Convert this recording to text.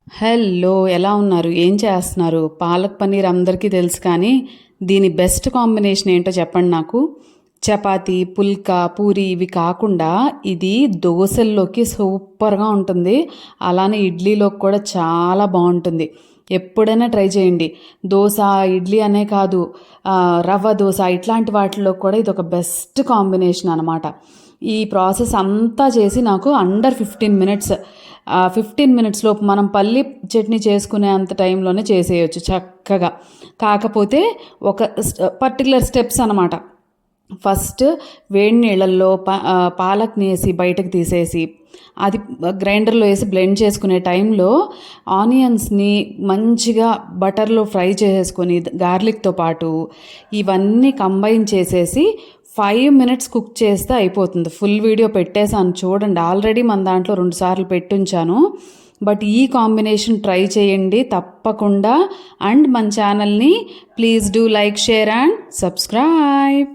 Hello! ఎలా ఉన్నారు? ఏం చేస్తున్నారు? పాలక్ పన్నీర్ అందరికీ తెలుసు కానీ, దీని బెస్ట్ కాంబినేషన్ ఏంటో చెప్పండి నాకు. చపాతీ, పుల్కా, పూరి ఇవి కాకుండా ఇది దోసల్లోకి సూపర్‌గా ఉంటుంది. అలానే ఇడ్లీలోకి కూడా చాలా బావుంటుంది. ఎప్పుడైనా ట్రై చేయండి. దోస, ఇడ్లీ అనే కాదు రవ్వ దోస ఇట్లాంటి వాటిల్లో కూడా ఇదొక బెస్ట్ కాంబినేషన్ అనమాట. ఈ ప్రాసెస్ అంతా చేసి నాకు అండర్ 15 మినిట్స్ 15 మినిట్స్ లోపు మనం పల్లి చట్నీ చేసుకునే అంత టైంలోనే చేసేయొచ్చు చక్కగా. కాకపోతే ఒక పర్టిక్యులర్ స్టెప్స్ అనమాట. ఫస్ట్ వేడి నీళ్ళల్లో పాలక్ని వేసి బయటకు తీసేసి అది గ్రైండర్లో వేసి బ్లెండ్ చేసుకునే టైంలో ఆనియన్స్ని మంచిగా బటర్లో ఫ్రై చేసేసుకొని గార్లిక్తో పాటు ఇవన్నీ కంబైన్ చేసేసి 5 మినిట్స్ కుక్ చేస్తే అయిపోతుంది. ఫుల్ వీడియో పెట్టేశాను చూడండి. ఆల్రెడీ మన దాంట్లో 2 సార్లు పెట్టుంచాను. బట్ ఈ కాంబినేషన్ ట్రై చేయండి తప్పకుండా. అండ్ మన ఛానల్ని please do like, share and subscribe.